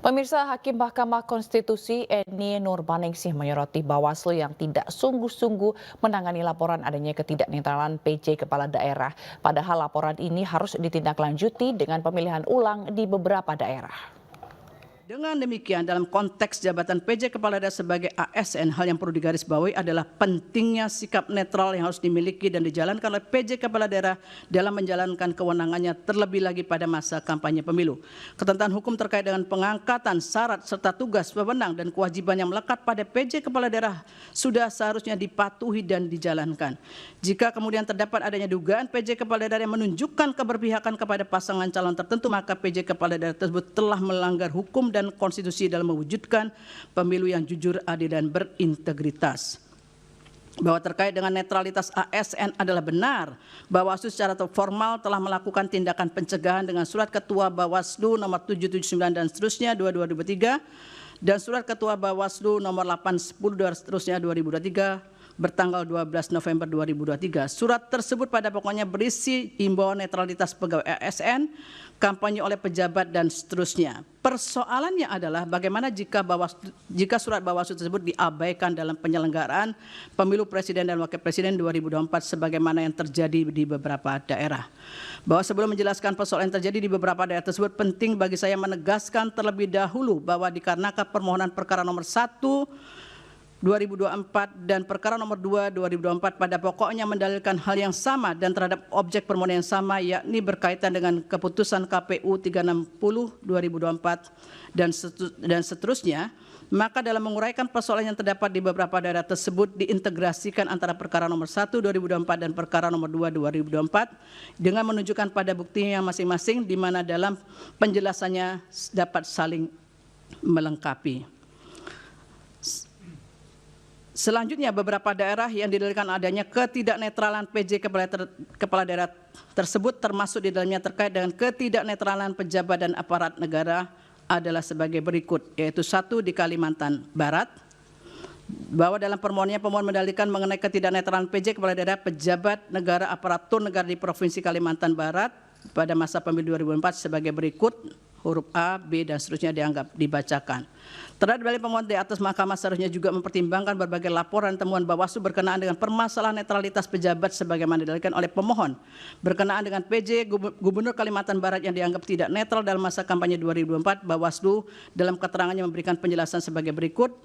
Pemirsa, Hakim Mahkamah Konstitusi Eni Nurbaningsih menyoroti Bawaslu yang tidak sungguh-sungguh menangani laporan adanya ketidaknetralan PJ Kepala Daerah. Padahal laporan ini harus ditindaklanjuti dengan pemilihan ulang di beberapa daerah. Dengan demikian, dalam konteks jabatan PJ Kepala Daerah sebagai ASN, hal yang perlu digarisbawahi adalah pentingnya sikap netral yang harus dimiliki dan dijalankan oleh PJ Kepala Daerah dalam menjalankan kewenangannya, terlebih lagi pada masa kampanye pemilu. Ketentuan hukum terkait dengan pengangkatan syarat serta tugas, wewenang, dan kewajiban yang melekat pada PJ Kepala Daerah sudah seharusnya dipatuhi dan dijalankan. Jika kemudian terdapat adanya dugaan PJ Kepala Daerah yang menunjukkan keberpihakan kepada pasangan calon tertentu, maka PJ Kepala Daerah tersebut telah melanggar hukum dan konstitusi dalam mewujudkan pemilu yang jujur, adil, dan berintegritas. Bahwa terkait dengan netralitas ASN adalah benar. Bawaslu secara formal telah melakukan tindakan pencegahan dengan surat Ketua Bawaslu nomor 779 dan seterusnya 2023 dan surat Ketua Bawaslu nomor 810 dan seterusnya 2023 bertanggal 12 November 2023. Surat tersebut pada pokoknya berisi himbauan netralitas pegawai ASN, kampanye oleh pejabat, dan seterusnya. Persoalannya adalah bagaimana jika surat Bawaslu tersebut diabaikan dalam penyelenggaraan pemilu presiden dan wakil presiden 2024 sebagaimana yang terjadi di beberapa daerah. Bahwa sebelum menjelaskan persoalan yang terjadi di beberapa daerah tersebut, penting bagi saya menegaskan terlebih dahulu bahwa dikarenakan permohonan perkara nomor 1 2024 dan perkara nomor 2 2024 pada pokoknya mendalilkan hal yang sama dan terhadap objek permohonan yang sama, yakni berkaitan dengan keputusan KPU 360 2024 dan seterusnya, maka dalam menguraikan persoalan yang terdapat di beberapa daerah tersebut diintegrasikan antara perkara nomor 1 2024 dan perkara nomor 2 2024 dengan menunjukkan pada buktinya masing-masing, di mana dalam penjelasannya dapat saling melengkapi. Selanjutnya, beberapa daerah yang didalilkan adanya ketidaknetralan PJ Kepala Daerah tersebut termasuk di dalamnya terkait dengan ketidaknetralan pejabat dan aparat negara adalah sebagai berikut, yaitu 1 di Kalimantan Barat, bahwa dalam permohonannya pemohon mendalilkan mengenai ketidaknetralan PJ Kepala Daerah pejabat negara aparatur negara di Provinsi Kalimantan Barat pada masa pemilu 2004 sebagai berikut, huruf A, B, dan seterusnya dianggap dibacakan. Terhadap dalil pemohon di atas, Mahkamah seharusnya juga mempertimbangkan berbagai laporan temuan Bawaslu berkenaan dengan permasalahan netralitas pejabat sebagaimana didalilkan oleh pemohon berkenaan dengan PJ Gubernur Kalimantan Barat yang dianggap tidak netral dalam masa kampanye 2024. Bawaslu dalam keterangannya memberikan penjelasan sebagai berikut,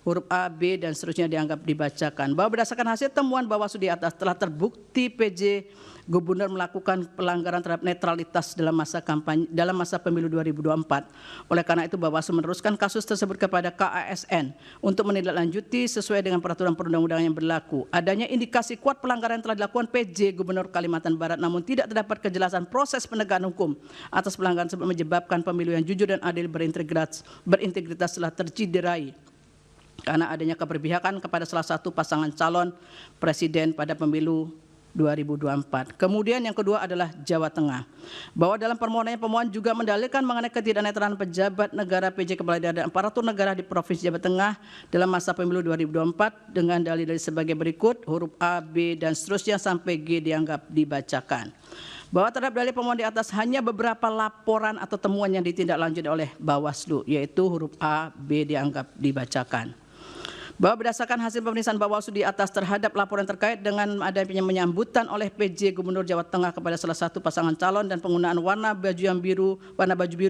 huruf A, B, dan seterusnya dianggap dibacakan. Bahwa berdasarkan hasil temuan Bawaslu di atas telah terbukti PJ Gubernur melakukan pelanggaran terhadap netralitas dalam masa pemilu 2024. Oleh karena itu, Bawaslu meneruskan kasus tersebut kepada KASN untuk menindaklanjuti sesuai dengan peraturan perundang-undangan yang berlaku. Adanya indikasi kuat pelanggaran yang telah dilakukan PJ Gubernur Kalimantan Barat, namun tidak terdapat kejelasan proses penegakan hukum atas pelanggaran tersebut menyebabkan pemilu yang jujur dan adil berintegritas telah terciderai karena adanya keberpihakan kepada salah satu pasangan calon presiden pada pemilu 2024. Kemudian yang kedua adalah Jawa Tengah. Bahwa dalam permohonannya pemohon juga mendalilkan mengenai ketidaknetralan pejabat negara PJ Kepala Daerah dan aparatur negara di Provinsi Jawa Tengah dalam masa pemilu 2024 dengan dalil-dalil sebagai berikut, huruf A, B, dan seterusnya sampai G dianggap dibacakan. Bahwa terhadap dalil pemohon di atas hanya beberapa laporan atau temuan yang ditindaklanjuti oleh Bawaslu, yaitu huruf A, B dianggap dibacakan. Bahwa berdasarkan hasil pemeriksaan Bawaslu di atas terhadap laporan terkait dengan adanya menyambutan oleh PJ Gubernur Jawa Tengah kepada salah satu pasangan calon dan penggunaan warna baju biru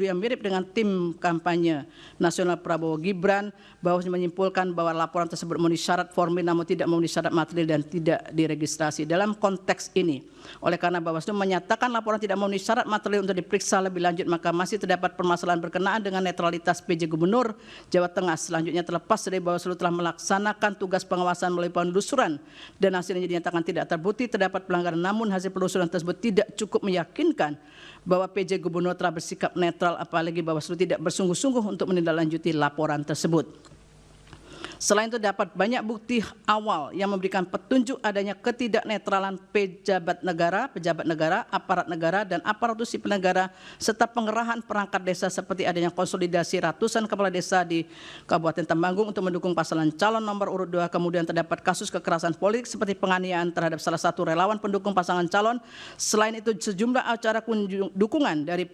yang mirip dengan tim kampanye nasional Prabowo Gibran, Bawaslu menyimpulkan bahwa laporan tersebut memenuhi syarat formil namun tidak memenuhi syarat material dan tidak diregistrasi. Dalam konteks ini, oleh karena Bawaslu menyatakan laporan tidak memenuhi syarat material untuk diperiksa lebih lanjut, maka masih terdapat permasalahan berkenaan dengan netralitas PJ Gubernur Jawa Tengah. Selanjutnya, terlepas dari Bawaslu telah melaksanakan tugas pengawasan melalui penelusuran dan hasilnya dinyatakan tidak terbukti terdapat pelanggaran, namun hasil penelusuran tersebut tidak cukup meyakinkan bahwa PJ Gubernur telah bersikap netral, apalagi Bawaslu tidak bersungguh-sungguh untuk menindaklanjuti laporan tersebut. Selain itu, dapat banyak bukti awal yang memberikan petunjuk adanya ketidaknetralan pejabat negara, aparat negara, dan aparatur sipil negara, serta pengerahan perangkat desa seperti adanya konsolidasi ratusan kepala desa di Kabupaten Temanggung untuk mendukung pasangan calon nomor urut 2. Kemudian terdapat kasus kekerasan politik seperti penganiayaan terhadap salah satu relawan pendukung pasangan calon. Selain itu, sejumlah acara dukungan dari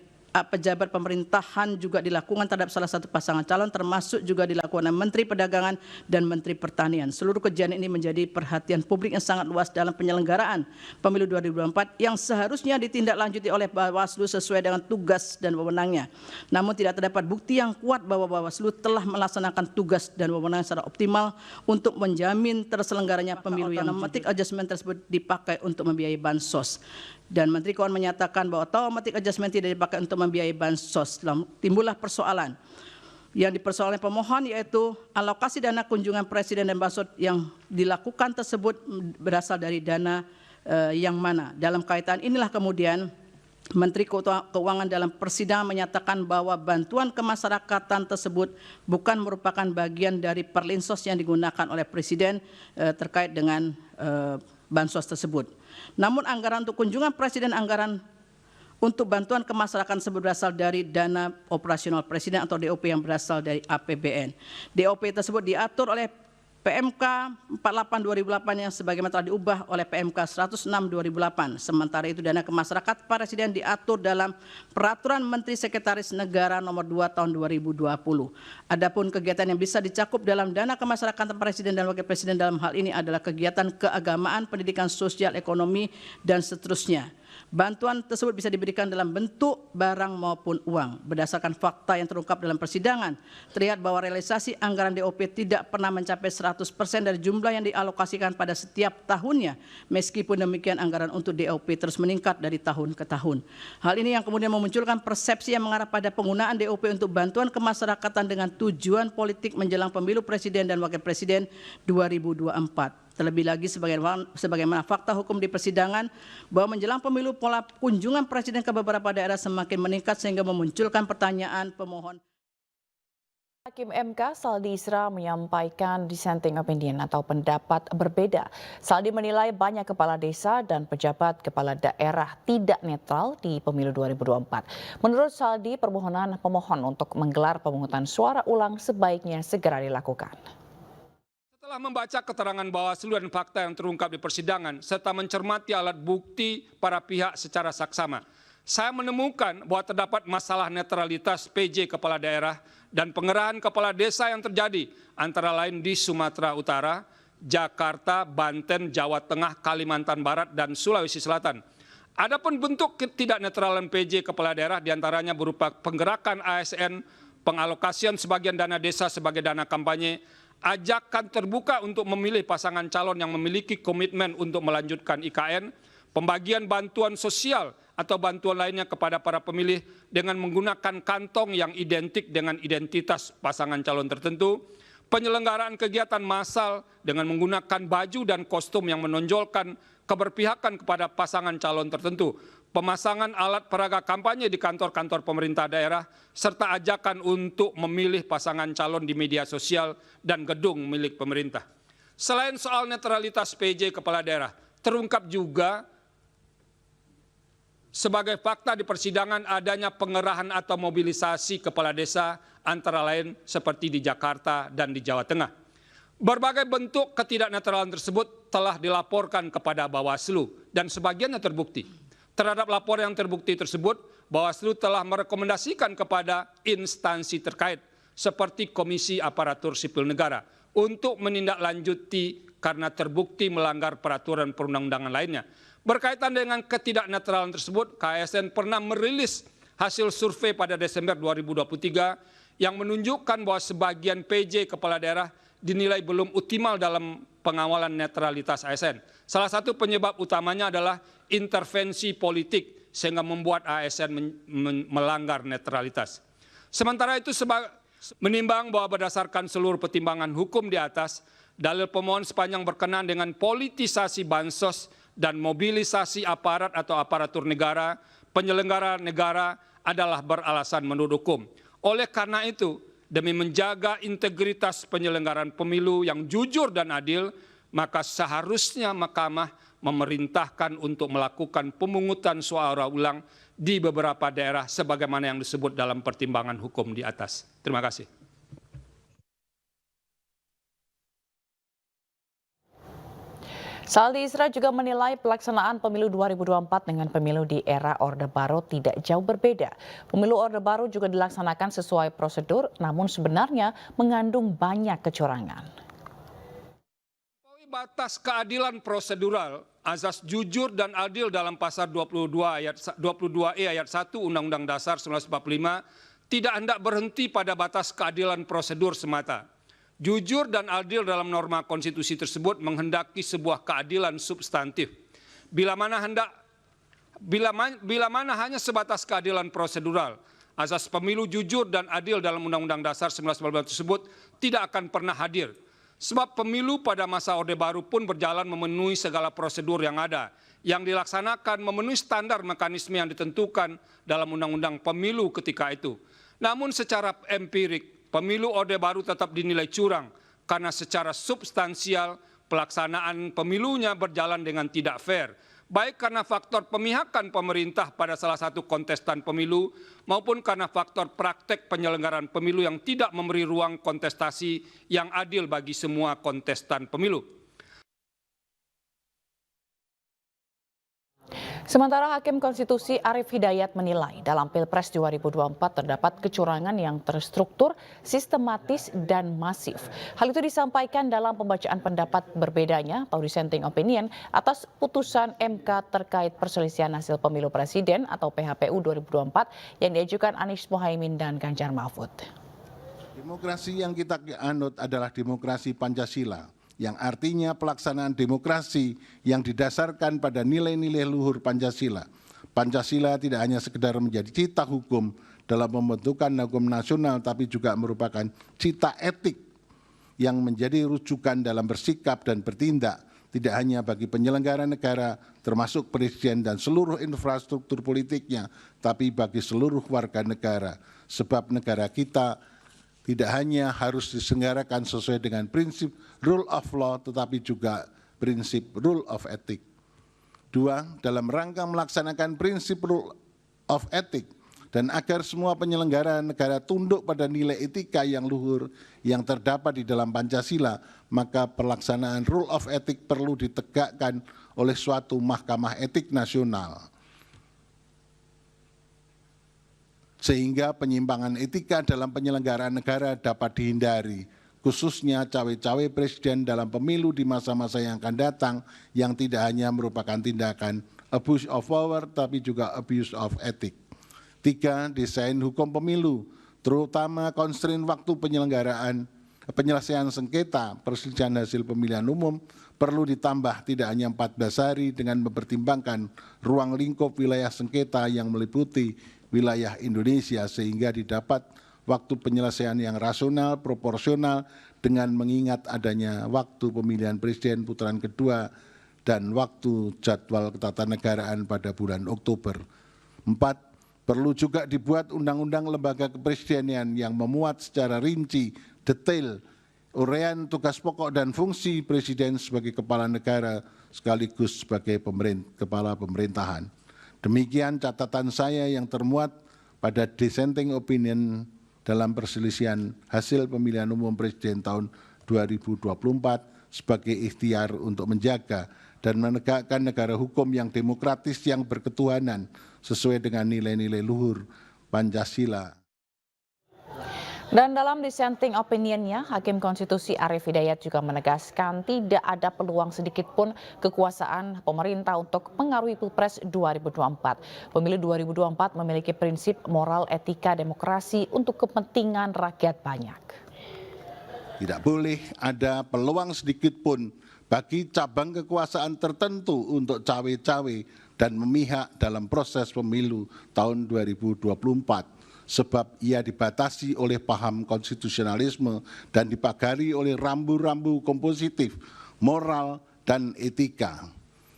pejabat pemerintahan juga dilakukan terhadap salah satu pasangan calon, termasuk juga dilakukan oleh Menteri Perdagangan dan Menteri Pertanian. Seluruh kejadian ini menjadi perhatian publik yang sangat luas dalam penyelenggaraan pemilu 2024 yang seharusnya ditindaklanjuti oleh Bawaslu sesuai dengan tugas dan wewenangnya. Namun tidak terdapat bukti yang kuat bahwa Bawaslu telah melaksanakan tugas dan wewenang secara optimal untuk menjamin terselenggaranya pemilu yang automatic adjustment tersebut dipakai untuk membiayai bansos. Dan Menteri Keuangan menyatakan bahwa automatic adjustment tidak dipakai untuk membiayai bansos. Timbullah persoalan yang dipersoalkan pemohon, yaitu alokasi dana kunjungan Presiden dan bansos yang dilakukan tersebut berasal dari dana yang mana. Dalam kaitan inilah kemudian Menteri Keuangan dalam persidangan menyatakan bahwa bantuan kemasyarakatan tersebut bukan merupakan bagian dari perlinsos yang digunakan oleh Presiden terkait dengan bansos tersebut. Namun anggaran untuk kunjungan Presiden, anggaran untuk bantuan kemasyarakatan tersebut berasal dari dana operasional Presiden atau DOP yang berasal dari APBN. DOP tersebut diatur oleh PMK 48/2008 yang sebagaimana telah diubah oleh PMK 106/2008. Sementara itu dana kemasyarakatan Presiden diatur dalam Peraturan Menteri Sekretaris Negara Nomor 2 Tahun 2020. Adapun kegiatan yang bisa dicakup dalam dana kemasyarakatan Presiden dan Wakil Presiden dalam hal ini adalah kegiatan keagamaan, pendidikan, sosial, ekonomi, dan seterusnya. Bantuan tersebut bisa diberikan dalam bentuk barang maupun uang. Berdasarkan fakta yang terungkap dalam persidangan, terlihat bahwa realisasi anggaran DOP tidak pernah mencapai 100% dari jumlah yang dialokasikan pada setiap tahunnya. Meskipun demikian, anggaran untuk DOP terus meningkat dari tahun ke tahun. Hal ini yang kemudian memunculkan persepsi yang mengarah pada penggunaan DOP untuk bantuan kemasyarakatan dengan tujuan politik menjelang pemilu Presiden dan Wakil Presiden 2024. Terlebih lagi sebagaimana fakta hukum di persidangan bahwa menjelang pemilu pola kunjungan Presiden ke beberapa daerah semakin meningkat sehingga memunculkan pertanyaan pemohon. Hakim MK Saldi Isra menyampaikan dissenting opinion atau pendapat berbeda. Saldi menilai banyak kepala desa dan pejabat kepala daerah tidak netral di pemilu 2024. Menurut Saldi, permohonan pemohon untuk menggelar pemungutan suara ulang sebaiknya segera dilakukan. Setelah membaca keterangan Bawaslu dan fakta yang terungkap di persidangan, serta mencermati alat bukti para pihak secara saksama, saya menemukan bahwa terdapat masalah netralitas PJ Kepala Daerah dan pengerahan kepala desa yang terjadi, antara lain di Sumatera Utara, Jakarta, Banten, Jawa Tengah, Kalimantan Barat, dan Sulawesi Selatan. Adapun bentuk ketidaknetralan PJ Kepala Daerah diantaranya berupa penggerakan ASN, pengalokasian sebagian dana desa sebagai dana kampanye, ajakan terbuka untuk memilih pasangan calon yang memiliki komitmen untuk melanjutkan IKN, pembagian bantuan sosial atau bantuan lainnya kepada para pemilih dengan menggunakan kantong yang identik dengan identitas pasangan calon tertentu, penyelenggaraan kegiatan massal dengan menggunakan baju dan kostum yang menonjolkan keberpihakan kepada pasangan calon tertentu, pemasangan alat peraga kampanye di kantor-kantor pemerintah daerah, serta ajakan untuk memilih pasangan calon di media sosial dan gedung milik pemerintah. Selain soal netralitas PJ Kepala Daerah, terungkap juga sebagai fakta di persidangan adanya pengerahan atau mobilisasi kepala desa, antara lain seperti di Jakarta dan di Jawa Tengah. Berbagai bentuk ketidaknetralan tersebut telah dilaporkan kepada Bawaslu dan sebagiannya terbukti. Terhadap lapor yang terbukti tersebut, Bawaslu telah merekomendasikan kepada instansi terkait seperti Komisi Aparatur Sipil Negara untuk menindaklanjuti karena terbukti melanggar peraturan perundang-undangan lainnya. Berkaitan dengan ketidaknetralan tersebut, KSN pernah merilis hasil survei pada Desember 2023 yang menunjukkan bahwa sebagian PJ Kepala Daerah dinilai belum optimal dalam pengawalan netralitas ASN. Salah satu penyebab utamanya adalah intervensi politik sehingga membuat ASN melanggar netralitas. Sementara itu, menimbang bahwa berdasarkan seluruh pertimbangan hukum di atas, dalil pemohon sepanjang berkenaan dengan politisasi bansos dan mobilisasi aparat atau aparatur negara, penyelenggara negara adalah beralasan menurut hukum. Oleh karena itu, demi menjaga integritas penyelenggaraan pemilu yang jujur dan adil, maka seharusnya Mahkamah memerintahkan untuk melakukan pemungutan suara ulang di beberapa daerah sebagaimana yang disebut dalam pertimbangan hukum di atas. Terima kasih. Saldi Isra juga menilai pelaksanaan pemilu 2024 dengan pemilu di era Orde Baru tidak jauh berbeda. Pemilu Orde Baru juga dilaksanakan sesuai prosedur, namun sebenarnya mengandung banyak kecurangan. Batas keadilan prosedural, azas jujur dan adil dalam pasal 22E ayat 1 Undang-Undang Dasar 1945 tidak hendak berhenti pada batas keadilan prosedur semata. Jujur dan adil dalam norma konstitusi tersebut menghendaki sebuah keadilan substantif. Bila mana hanya sebatas keadilan prosedural, azas pemilu jujur dan adil dalam Undang-Undang Dasar 1945 tersebut tidak akan pernah hadir. Sebab pemilu pada masa Orde Baru pun berjalan memenuhi segala prosedur yang ada, yang dilaksanakan memenuhi standar mekanisme yang ditentukan dalam Undang-Undang Pemilu ketika itu. Namun secara empirik, pemilu Orde Baru tetap dinilai curang karena secara substansial pelaksanaan pemilunya berjalan dengan tidak fair, baik karena faktor pemihakan pemerintah pada salah satu kontestan pemilu maupun karena faktor praktek penyelenggaraan pemilu yang tidak memberi ruang kontestasi yang adil bagi semua kontestan pemilu. Sementara Hakim Konstitusi Arief Hidayat menilai dalam Pilpres 2024 terdapat kecurangan yang terstruktur, sistematis, dan masif. Hal itu disampaikan dalam pembacaan pendapat berbedanya atau dissenting opinion atas putusan MK terkait perselisihan hasil pemilu presiden atau PHPU 2024 yang diajukan Anies Mohaimin dan Ganjar Mahfud. Demokrasi yang kita anut adalah demokrasi Pancasila, yang artinya pelaksanaan demokrasi yang didasarkan pada nilai-nilai luhur Pancasila. Pancasila tidak hanya sekedar menjadi cita hukum dalam pembentukan hukum nasional, tapi juga merupakan cita etik yang menjadi rujukan dalam bersikap dan bertindak, tidak hanya bagi penyelenggara negara, termasuk presiden dan seluruh infrastruktur politiknya, tapi bagi seluruh warga negara. Sebab negara kita tidak hanya harus diselenggarakan sesuai dengan prinsip rule of law, tetapi juga prinsip rule of ethic. 2, dalam rangka melaksanakan prinsip rule of ethic dan agar semua penyelenggara negara tunduk pada nilai etika yang luhur yang terdapat di dalam Pancasila, maka pelaksanaan rule of ethic perlu ditegakkan oleh suatu mahkamah etik nasional, sehingga penyimpangan etika dalam penyelenggaraan negara dapat dihindari, khususnya cawe-cawe presiden dalam pemilu di masa-masa yang akan datang yang tidak hanya merupakan tindakan abuse of power, tapi juga abuse of ethic. 3, desain hukum pemilu, terutama konstrain waktu penyelesaian sengketa perselisihan hasil pemilihan umum perlu ditambah tidak hanya 14 hari dengan mempertimbangkan ruang lingkup wilayah sengketa yang meliputi wilayah Indonesia, sehingga didapat waktu penyelesaian yang rasional, proporsional, dengan mengingat adanya waktu pemilihan presiden putaran kedua dan waktu jadwal ketatanegaraan pada bulan Oktober. 4, perlu juga dibuat undang-undang lembaga kepresidenan yang memuat secara rinci, detail, uraian tugas pokok dan fungsi presiden sebagai kepala negara sekaligus sebagai kepala pemerintahan. Demikian catatan saya yang termuat pada dissenting opinion dalam perselisihan hasil pemilihan umum presiden tahun 2024 sebagai ikhtiar untuk menjaga dan menegakkan negara hukum yang demokratis yang berketuhanan sesuai dengan nilai-nilai luhur Pancasila. Dan dalam dissenting opinionnya, Hakim Konstitusi Arief Hidayat juga menegaskan tidak ada peluang sedikit pun kekuasaan pemerintah untuk mengaruhi Pilpres 2024. Pemilu 2024 memiliki prinsip moral, etika, demokrasi untuk kepentingan rakyat banyak. Tidak boleh ada peluang sedikit pun bagi cabang kekuasaan tertentu untuk cawe-cawe dan memihak dalam proses pemilu tahun 2024. Sebab ia dibatasi oleh paham konstitusionalisme dan dipagari oleh rambu-rambu kompositif, moral, dan etika.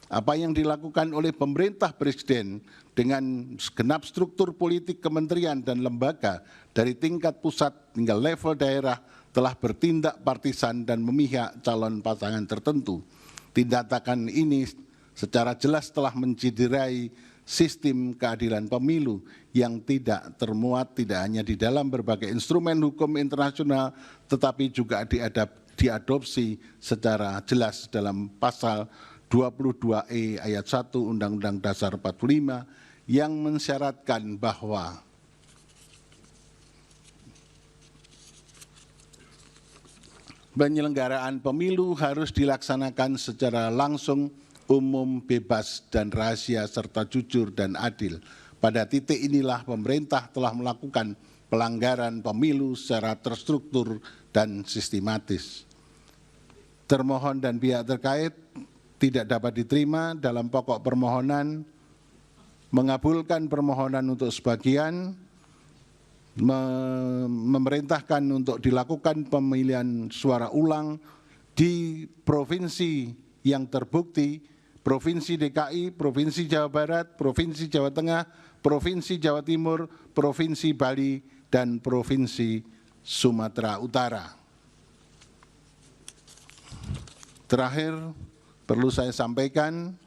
Apa yang dilakukan oleh pemerintah presiden dengan segenap struktur politik kementerian dan lembaga dari tingkat pusat hingga level daerah telah bertindak partisan dan memihak calon pasangan tertentu. Tindakan ini secara jelas telah menciderai sistem keadilan pemilu yang tidak termuat tidak hanya di dalam berbagai instrumen hukum internasional, tetapi juga diadopsi secara jelas dalam pasal 22E ayat 1 Undang-Undang Dasar 45 yang mensyaratkan bahwa penyelenggaraan pemilu harus dilaksanakan secara langsung, umum, bebas, dan rahasia, serta jujur dan adil. Pada titik inilah pemerintah telah melakukan pelanggaran pemilu secara terstruktur dan sistematis. Termohon dan pihak terkait tidak dapat diterima dalam pokok permohonan mengabulkan permohonan untuk sebagian, memerintahkan untuk dilakukan pemilihan suara ulang di provinsi yang terbukti, Provinsi DKI, Provinsi Jawa Barat, Provinsi Jawa Tengah, Provinsi Jawa Timur, Provinsi Bali, dan Provinsi Sumatera Utara. Terakhir, perlu saya sampaikan,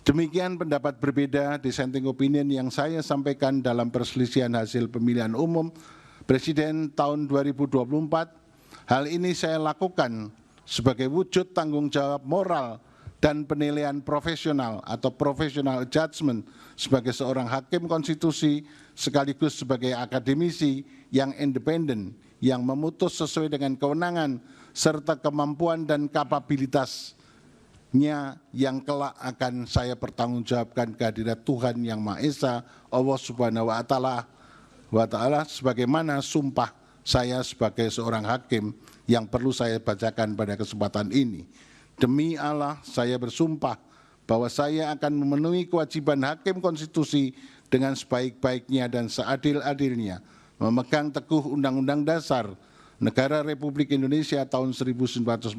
demikian pendapat berbeda dissenting opinion yang saya sampaikan dalam perselisihan hasil pemilihan umum Presiden tahun 2024. Hal ini saya lakukan sebagai wujud tanggung jawab moral dan penilaian profesional atau professional judgment sebagai seorang hakim konstitusi sekaligus sebagai akademisi yang independen yang memutus sesuai dengan kewenangan serta kemampuan dan kapabilitasnya yang kelak akan saya pertanggungjawabkan kehadirat Tuhan Yang Maha Esa, Allah Subhanahu wa Ta'ala, sebagaimana sumpah saya sebagai seorang hakim yang perlu saya bacakan pada kesempatan ini. Demi Allah, saya bersumpah bahwa saya akan memenuhi kewajiban hakim konstitusi dengan sebaik-baiknya dan seadil-adilnya, memegang teguh Undang-Undang Dasar Negara Republik Indonesia tahun 1945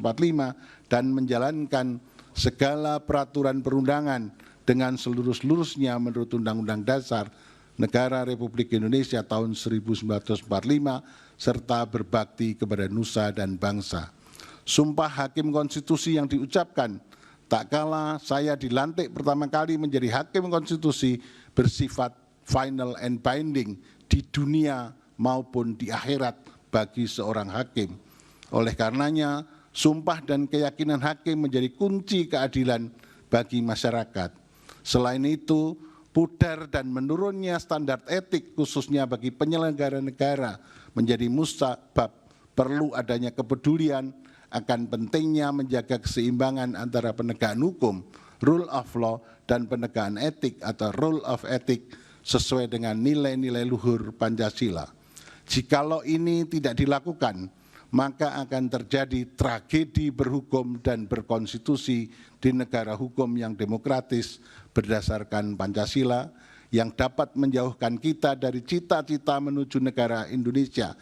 dan menjalankan segala peraturan perundangan dengan seluruh-seluruhnya menurut Undang-Undang Dasar Negara Republik Indonesia tahun 1945 serta berbakti kepada nusa dan bangsa. Sumpah hakim konstitusi yang diucapkan tak kala saya dilantik pertama kali menjadi hakim konstitusi bersifat final and binding di dunia maupun di akhirat bagi seorang hakim. Oleh karenanya, sumpah dan keyakinan hakim menjadi kunci keadilan bagi masyarakat. Selain itu, pudar dan menurunnya standar etik khususnya bagi penyelenggara negara menjadi musabab perlu adanya kepedulian akan pentingnya menjaga keseimbangan antara penegakan hukum, rule of law, dan penegakan etik atau rule of ethic sesuai dengan nilai-nilai luhur Pancasila. Jikalau ini tidak dilakukan, maka akan terjadi tragedi berhukum dan berkonstitusi di negara hukum yang demokratis berdasarkan Pancasila yang dapat menjauhkan kita dari cita-cita menuju negara Indonesia